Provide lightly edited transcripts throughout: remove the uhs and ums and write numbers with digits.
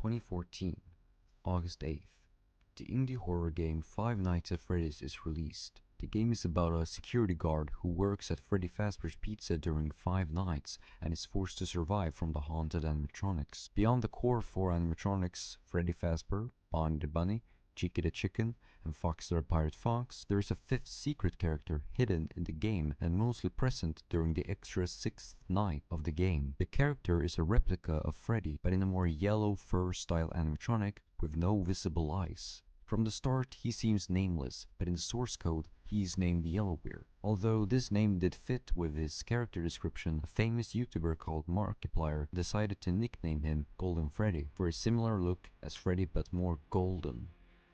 2014, August 8th, the indie horror game Five Nights at Freddy's is released. The game is about a security guard who works at Freddy Fazbear's Pizza during 5 nights and is forced to survive from the haunted animatronics. Beyond the core 4 animatronics, Freddy Fazbear, Bonnie the Bunny, Cheeky the Chicken, and Foxy the Pirate Fox, there is a 5th secret character hidden in the game and mostly present during the extra 6th night of the game. The character is a replica of Freddy, but in a more yellow fur style animatronic with no visible eyes. From the start he seems nameless, but in the source code he is named Yellowbear. Although this name did fit with his character description, a famous YouTuber called Markiplier decided to nickname him Golden Freddy for a similar look as Freddy but more golden.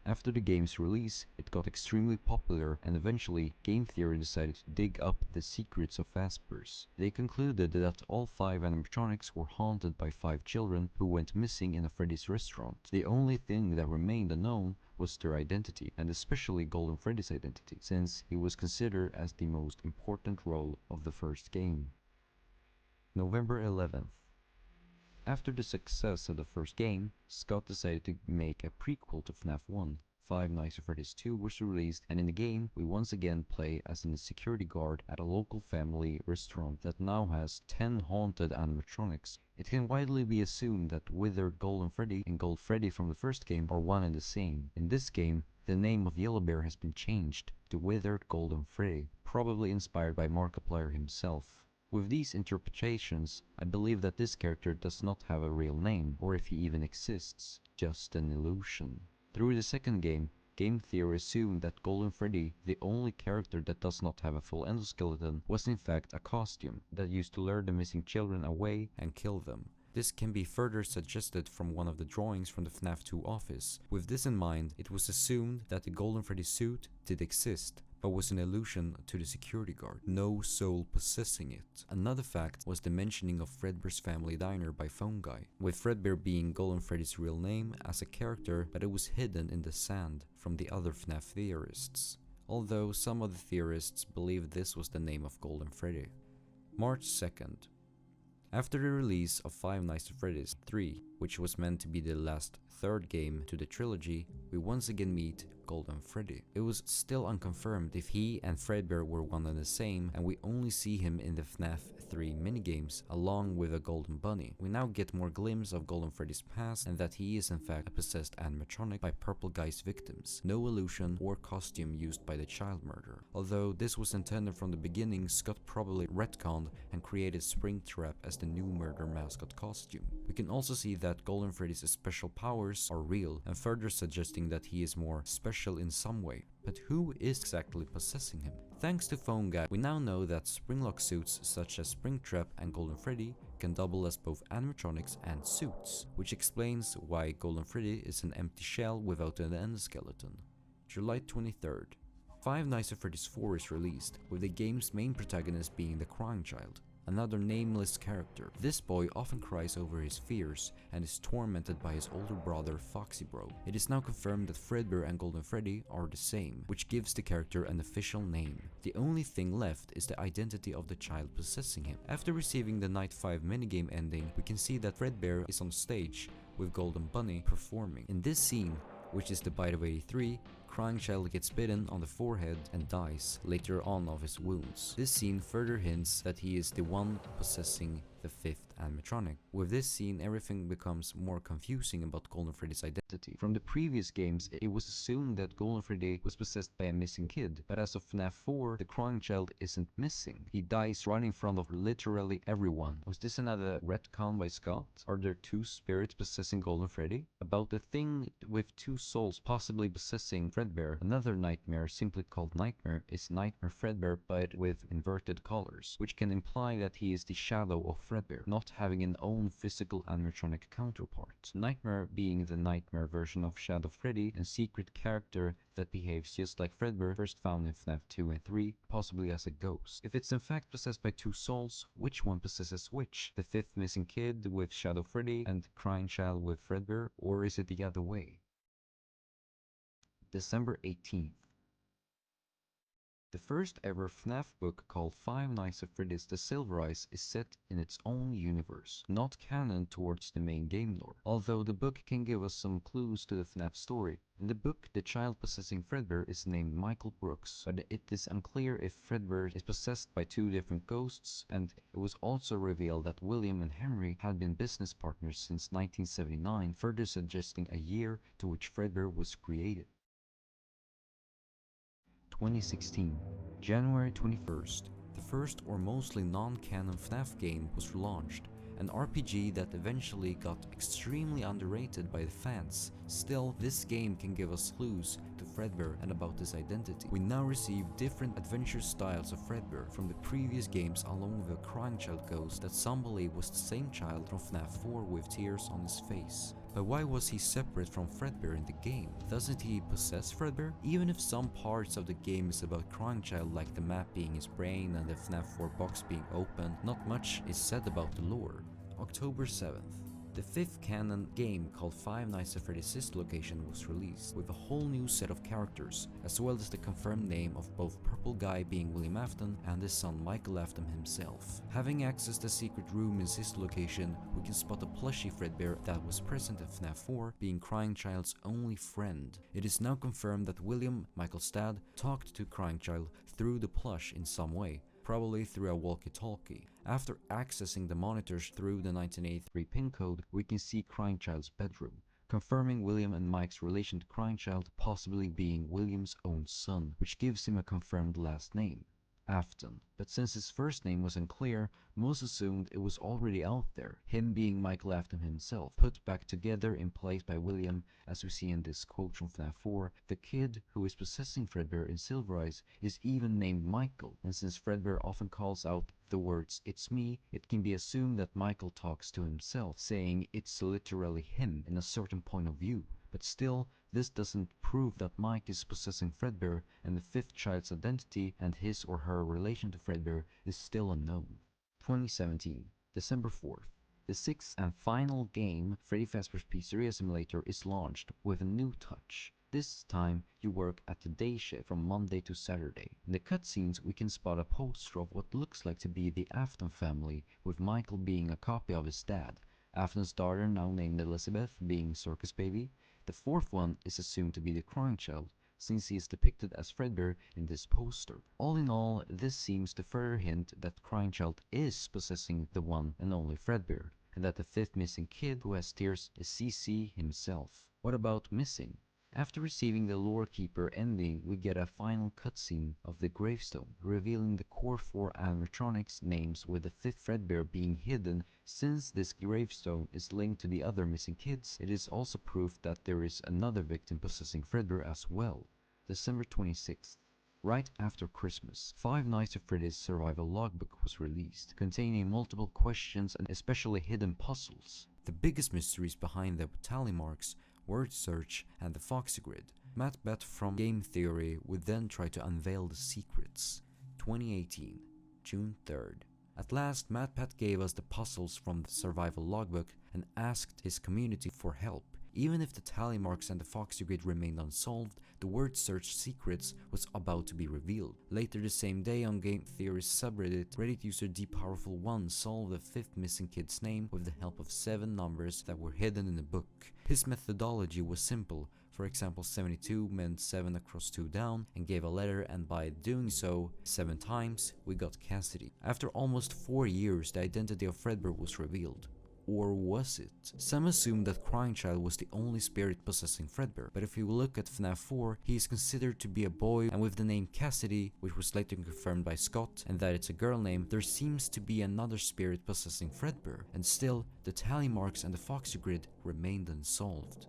After the game's release, it got extremely popular and eventually Game Theory decided to dig up the secrets of Fazbear's. They concluded that all 5 animatronics were haunted by 5 children who went missing in a Freddy's restaurant. The only thing that remained unknown was their identity, and especially Golden Freddy's identity, since he was considered as the most important role of the first game. November 11th. After the success of the first game, Scott decided to make a prequel to FNAF 1. Five Nights at Freddy's 2 was released, and in the game, we once again play as a security guard at a local family restaurant that now has 10 haunted animatronics. It can widely be assumed that withered Golden Freddy and Gold Freddy from the first game are one and the same. In this game, the name of Yellowbear has been changed to Withered Golden Freddy, probably inspired by Markiplier himself. With these interpretations, I believe that this character does not have a real name, or if he even exists, just an illusion. Through the second game, Game Theory assumed that Golden Freddy, the only character that does not have a full endoskeleton, was in fact a costume that used to lure the missing children away and kill them. This can be further suggested from one of the drawings from the FNAF 2 office. With this in mind, it was assumed that the Golden Freddy suit did exist, but was an illusion to the security guard, no soul possessing it. Another fact was the mentioning of Fredbear's Family Diner by Phone Guy, with Fredbear being Golden Freddy's real name as a character, but it was hidden in the sand from the other FNAF theorists, although some of the theorists believed this was the name of Golden Freddy. March 2nd. After the release of Five Nights at Freddy's 3, which was meant to be the last third game to the trilogy, we once again meet Golden Freddy. It was still unconfirmed if he and Fredbear were one and the same, and we only see him in the FNAF 3 minigames along with a golden bunny. We now get more glimpse of Golden Freddy's past and that he is in fact a possessed animatronic by Purple Guy's victims, no illusion or costume used by the child murderer. Although this was intended from the beginning, Scott probably retconned and created Springtrap as the new murder mascot costume. We can also see that Golden Freddy's special powers are real, and further suggesting that he is more special in some way. But who is exactly possessing him? Thanks to Phone Guy, we now know that Springlock suits such as Springtrap and Golden Freddy can double as both animatronics and suits, which explains why Golden Freddy is an empty shell without an endoskeleton. July 23rd. Five Nights at Freddy's 4 is released, with the game's main protagonist being the Crying Child, another nameless character. This boy often cries over his fears and is tormented by his older brother Foxy Bro. It is now confirmed that Fredbear and Golden Freddy are the same, which gives the character an official name. The only thing left is the identity of the child possessing him. After receiving the Night 5 minigame ending, we can see that Fredbear is on stage with Golden Bunny performing. In this scene, which is the Bite of 83, Crying Child gets bitten on the forehead and dies later on of his wounds. This scene further hints that he is the one possessing the 5th animatronic. With this scene, everything becomes more confusing about Golden Freddy's identity. From the previous games, it was assumed that Golden Freddy was possessed by a missing kid, but as of FNAF 4, the Crying Child isn't missing. He dies right in front of literally everyone. Was this another retcon by Scott? Are there 2 spirits possessing Golden Freddy? About the thing with 2 souls possibly possessing Fredbear, another nightmare simply called Nightmare is Nightmare Fredbear but with inverted colors, which can imply that he is the shadow of Fredbear, not having an own physical animatronic counterpart. Nightmare being the nightmare version of Shadow Freddy and secret character that behaves just like Fredbear, first found in FNAF 2 and 3, possibly as a ghost. If it's in fact possessed by 2 souls, which one possesses which? The 5th missing kid with Shadow Freddy and Crying Child with Fredbear, or is it the other way? December 18th. The first ever FNAF book called Five Nights at Freddy's The Silver Eyes is set in its own universe, not canon towards the main game lore, although the book can give us some clues to the FNAF story. In the book, the child possessing Fredbear is named Michael Brooks, but it is unclear if Fredbear is possessed by two different ghosts, and it was also revealed that William and Henry had been business partners since 1979, further suggesting a year to which Fredbear was created. 2016, January 21st, the first or mostly non-canon FNAF game was launched, an RPG that eventually got extremely underrated by the fans. Still, this game can give us clues to Fredbear and about his identity. We now receive different adventure styles of Fredbear from the previous games, along with a crying child ghost that some believe was the same child from FNAF 4 with tears on his face. But why was he separate from Fredbear in the game? Doesn't he possess Fredbear? Even if some parts of the game is about Crying Child, like the map being his brain and the FNAF 4 box being open, not much is said about the lore. October 7th. The fifth canon game called Five Nights at Freddy's Sister Location was released, with a whole new set of characters, as well as the confirmed name of both Purple Guy being William Afton and his son Michael Afton himself. Having access to the secret room in Sister Location, we can spot a plushie Fredbear that was present in FNAF 4, being Crying Child's only friend. It is now confirmed that William, Michael's dad, talked to Crying Child through the plush in some way, probably through a walkie-talkie. After accessing the monitors through the 1983 pin code, we can see Crying Child's bedroom, confirming William and Mike's relation to Crying Child possibly being William's own son, which gives him a confirmed last name, Afton. But since his first name was unclear, most assumed it was already out there, him being Michael Afton himself, put back together in place by William, as we see in this quote from FNAF 4. The kid who is possessing Fredbear in Silver Eyes is even named Michael, and since Fredbear often calls out the words "it's me," it can be assumed that Michael talks to himself, saying it's literally him in a certain point of view. But still, this doesn't prove that Mike is possessing Fredbear, and the fifth child's identity and his or her relation to Fredbear is still unknown. 2017, December 4th. The sixth and final game, Freddy Fazbear's Pizzeria Simulator, is launched with a new touch. This time, you work at the day shift from Monday to Saturday. In the cutscenes, we can spot a poster of what looks like to be the Afton family, with Michael being a copy of his dad, Afton's daughter, now named Elizabeth, being Circus Baby. The fourth one is assumed to be the Crying Child, since he is depicted as Fredbear in this poster. All in all, this seems to further hint that Crying Child is possessing the one and only Fredbear, and that the fifth missing kid who has tears is CC himself. What about missing? After receiving the Lore Keeper ending, we get a final cutscene of the gravestone, revealing the Core 4 animatronics names, with the fifth Fredbear being hidden. Since this gravestone is linked to the other missing kids, it is also proof that there is another victim possessing Fredbear as well. December 26th. Right after Christmas, Five Nights at Freddy's Survival Logbook was released, containing multiple questions and especially hidden puzzles. The biggest mysteries behind the tally marks, word search, and the Foxy Grid. Matt Bet from Game Theory would then try to unveil the secrets. 2018, June 3rd. At last, Matt Pat gave us the puzzles from the survival logbook and asked his community for help. Even if the tally marks and the Foxy Grid remained unsolved, the word search secrets was about to be revealed. Later the same day, on Game Theory's subreddit, Reddit user DPowerful1 solved the fifth missing kid's name with the help of 7 numbers that were hidden in the book. His methodology was simple. For example, 72 meant 7 across 2 down, and gave a letter, and by doing so 7 times, we got Cassidy. After almost 4 years, the identity of Fredbear was revealed. Or was it? Some assume that Crying Child was the only spirit possessing Fredbear, but if you look at FNAF 4, he is considered to be a boy, and with the name Cassidy, which was later confirmed by Scott, and that it's a girl name, there seems to be another spirit possessing Fredbear, and still, the tally marks and the Foxy Grid remained unsolved.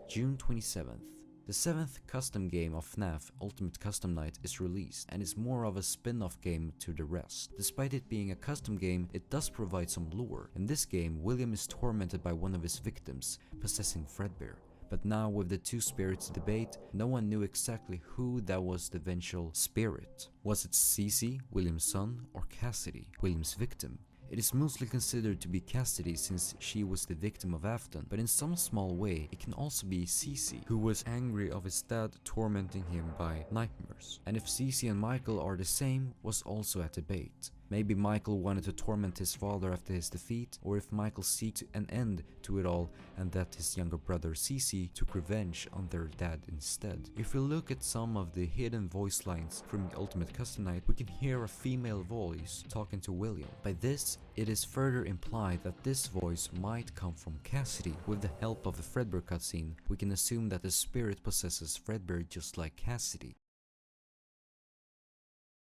June 27th. The 7th custom game of FNAF, Ultimate Custom Night, is released and is more of a spin-off game to the rest. Despite it being a custom game, it does provide some lore. In this game, William is tormented by one of his victims, possessing Fredbear. But now, with the two spirits debate, no one knew exactly who that was the eventual spirit. Was it CC, William's son, or Cassidy, William's victim? It is mostly considered to be Cassidy since she was the victim of Afton, but in some small way it can also be Cece, who was angry of his dad tormenting him by nightmares. And if Cece and Michael are the same was also a debate. Maybe Michael wanted to torment his father after his defeat, or if Michael seeked an end to it all and that his younger brother Cece took revenge on their dad instead. If we look at some of the hidden voice lines from the Ultimate Custom Night, we can hear a female voice talking to William. By this, it is further implied that this voice might come from Cassidy. With the help of the Fredbear cutscene, we can assume that the spirit possesses Fredbear just like Cassidy.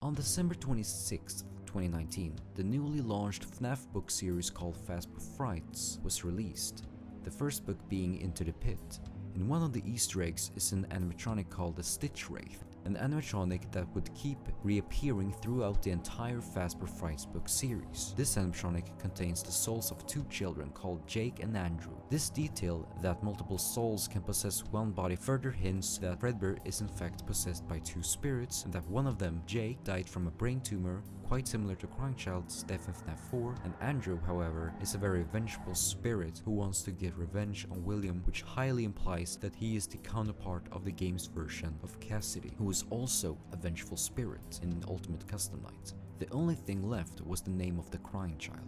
On December 26th, 2019, the newly launched FNAF book series called Fazbear Frights was released, the first book being Into the Pit. In one of the Easter eggs is an animatronic called the Stitch Wraith, an animatronic that would keep reappearing throughout the entire Fazbear Frights book series. This animatronic contains the souls of two children called Jake and Andrew. This detail that multiple souls can possess one body further hints that Fredbear is in fact possessed by two spirits, and that one of them, Jake, died from a brain tumor, quite similar to Crying Child's death in FNAF 4, and Andrew, however, is a very vengeful spirit who wants to get revenge on William, which highly implies that he is the counterpart of the game's version of Cassidy, who is also a vengeful spirit in Ultimate Custom Night. The only thing left was the name of the Crying Child.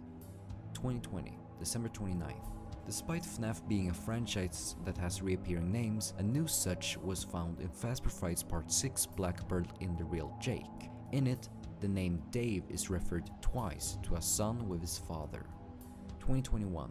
2020, December 29th. Despite FNAF being a franchise that has reappearing names, a new such was found in Fazbear Frights Part 6 Blackbird in the Real Jake. In it, the name Dave is referred twice to a son with his father. 2021.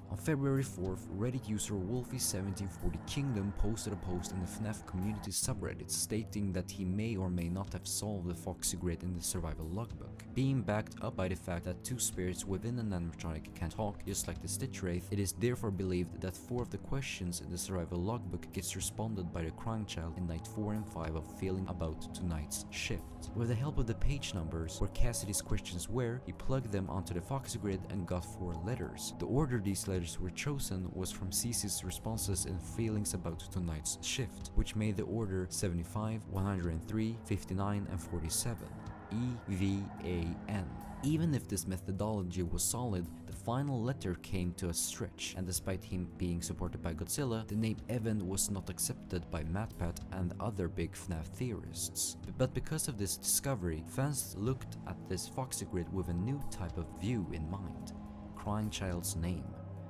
On February 4th, Reddit user Wolfie1740 Kingdom posted a post in the FNAF community subreddit stating that he may or may not have solved the Foxy Grid in the survival logbook. Being backed up by the fact that two spirits within an animatronic can talk just like the Stitch Wraith, it is therefore believed that 4 of the questions in the survival logbook gets responded by the Crying Child in night 4 and 5 of Feeling About Tonight's Shift. With the help of the page numbers where Cassidy's questions were, he plugged them onto the Foxy Grid and got 4 letters. The order these letters were chosen was from Cece's responses and feelings about tonight's shift, which made the order 75, 103, 59, and 47. EVAN. Even if this methodology was solid, the final letter came to a stretch, and despite him being supported by Godzilla, the name Evan was not accepted by MatPat and other big FNAF theorists. But because of this discovery, fans looked at this Foxy Grid with a new type of view in mind: Crying Child's name.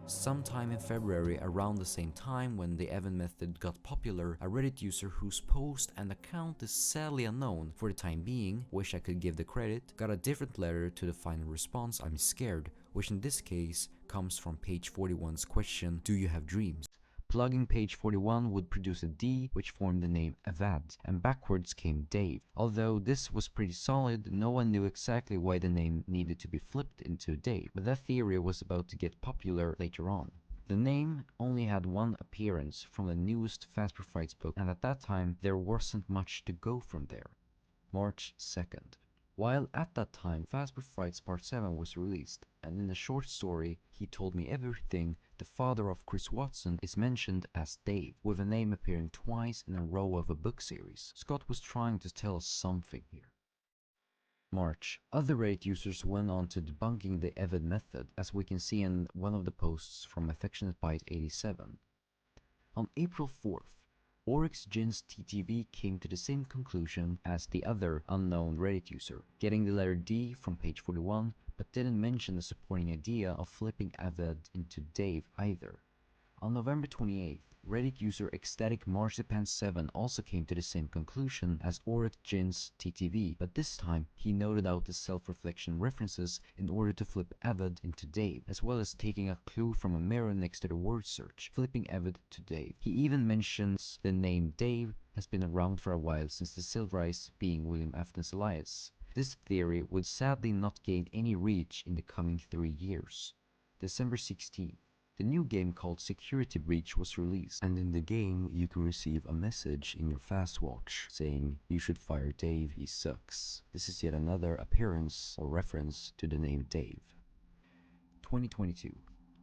Sometime in February, around the same time when the Evan method got popular, a Reddit user whose post and account is sadly unknown for the time being, wish I could give the credit, got a different letter to the final response, I'm scared, which in this case comes from page 41's question, do you have dreams? Plugging page 41 would produce a D, which formed the name Avad, and backwards came Dave. Although this was pretty solid, no one knew exactly why the name needed to be flipped into Dave, but that theory was about to get popular later on. The name only had one appearance from the newest Fazbear Frights book, and at that time there wasn't much to go from there. March 2nd. While at that time Fazbear Frights Part 7 was released, and in the short story He Told Me Everything, the father of Chris Watson is mentioned as Dave, with a name appearing twice in a row of a book series. Scott was trying to tell us something here. March. Other Reddit users went on to debunking the Evad method, as we can see in one of the posts from Affectionate Bite 87. On April 4th, Oryx Jin's TTV came to the same conclusion as the other unknown Reddit user, getting the letter D from page 41, but didn't mention the supporting idea of flipping Avad into Dave either. On November 28th, Reddit user Ecstatic Marzipan 7 also came to the same conclusion as Oryx Jin's TTV, but this time he noted out the self-reflection references in order to flip Avad into Dave, as well as taking a clue from a mirror next to the word search, flipping Avad to Dave. He even mentions the name Dave has been around for a while, since the Silverice being William Afton's alias. This theory would sadly not gain any reach in the coming 3 years. December 16th. The new game called Security Breach was released, and in the game you can receive a message in your fastwatch saying you should fire Dave, he sucks. This is yet another appearance or reference to the name Dave. 2022.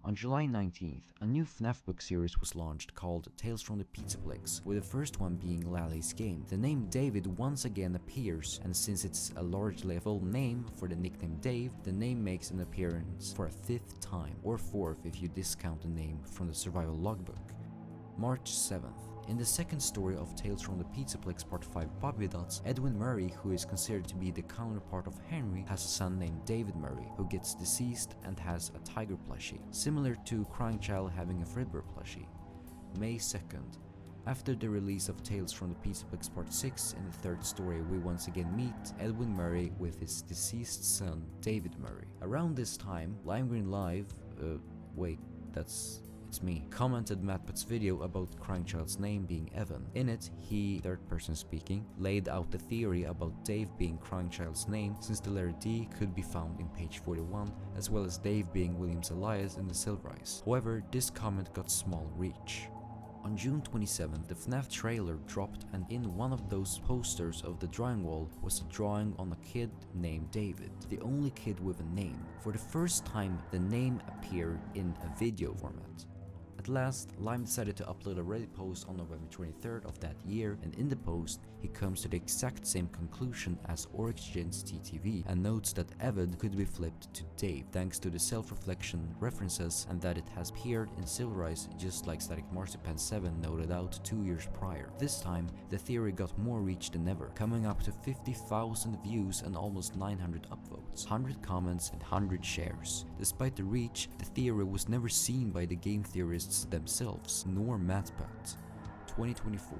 On July 19th, a new FNAF book series was launched called Tales from the Pizzaplex, with the first one being Lally's Game. The name David once again appears, and since it's a largely full name for the nickname Dave, the name makes an appearance for a 5th time, or 4th if you discount the name from the survival logbook. March 7th. In the second story of Tales from the Pizzaplex Part 5 Bobby Dots, Edwin Murray, who is considered to be the counterpart of Henry, has a son named David Murray, who gets deceased and has a tiger plushie, similar to Crying Child having a Fredbear plushie. May 2nd. After the release of Tales from the Pizzaplex Part 6, in the third story we once again meet Edwin Murray with his deceased son David Murray. Around this time, Lime Green Live, it's me, commented MatPat's video about Crying Child's name being Evan. In it, he, third person speaking, laid out the theory about Dave being Crying Child's name, since the letter D could be found in page 41, as well as Dave being William's alias in the Silverize. However, this comment got small reach. On June 27th, the FNAF trailer dropped, and in one of those posters of the drawing wall was a drawing on a kid named David, the only kid with a name. For the first time, the name appeared in a video format. At last, Lime decided to upload a Reddit post on November 23rd of that year, and in the post, he comes to the exact same conclusion as Origins TTV and notes that Evan could be flipped to Dave thanks to the self-reflection references and that it has appeared in Silverize just like Static Marzipan 7 noted out 2 years prior. This time, the theory got more reach than ever, coming up to 50,000 views and almost 900 upvotes, 100 comments and 100 shares. Despite the reach, the theory was never seen by the game theorists themselves, nor MatPat. 2024.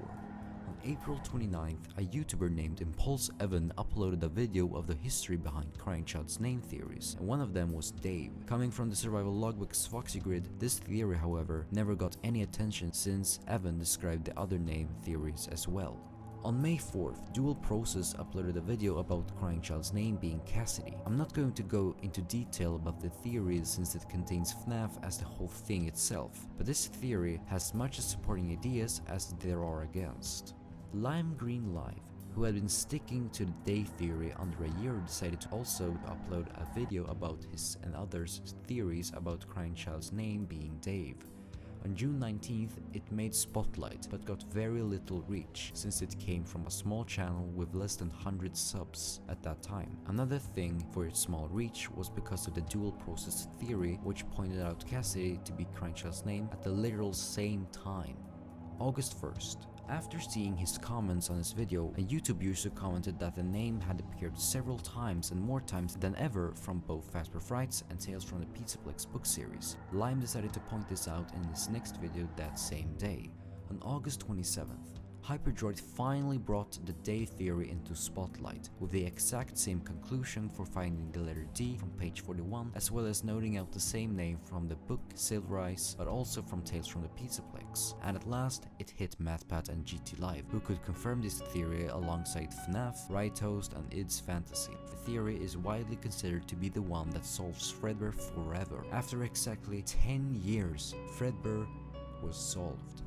On April 29th, a YouTuber named Impulse Evan uploaded a video of the history behind Crying Child's name theories, and one of them was Dave. Coming from the survival logbook's Foxy Grid, this theory however never got any attention since Evan described the other name theories as well. On May 4th, Dual Process uploaded a video about Crying Child's name being Cassidy. I'm not going to go into detail about the theories since it contains FNAF as the whole thing itself, but this theory has as much as supporting ideas as there are against. Lime Green Live, who had been sticking to the day theory under a year, decided to also upload a video about his and others' theories about Crying Child's name being Dave. On June 19th, it made Spotlight, but got very little reach, since it came from a small channel with less than 100 subs at that time. Another thing for its small reach was because of the dual process theory, which pointed out Cassidy to be Crying Child's name at the literal same time. August 1st. After seeing his comments on his video, a YouTube user commented that the name had appeared several times and more times than ever from both Fazbear Frights and Tales from the Pizzaplex book series. Lime decided to point this out in his next video that same day. On August 27th, Hyperdroid finally brought the day theory into spotlight, with the exact same conclusion for finding the letter D from page 41, as well as noting out the same name from the book Silverize, but also from Tales from the Pizzaplex. And at last, it hit MatPat and GT Live, who could confirm this theory alongside FNAF, Right Toast, and Id's Fantasy. The theory is widely considered to be the one that solves Fredbear forever. After exactly 10 years, Fredbear was solved.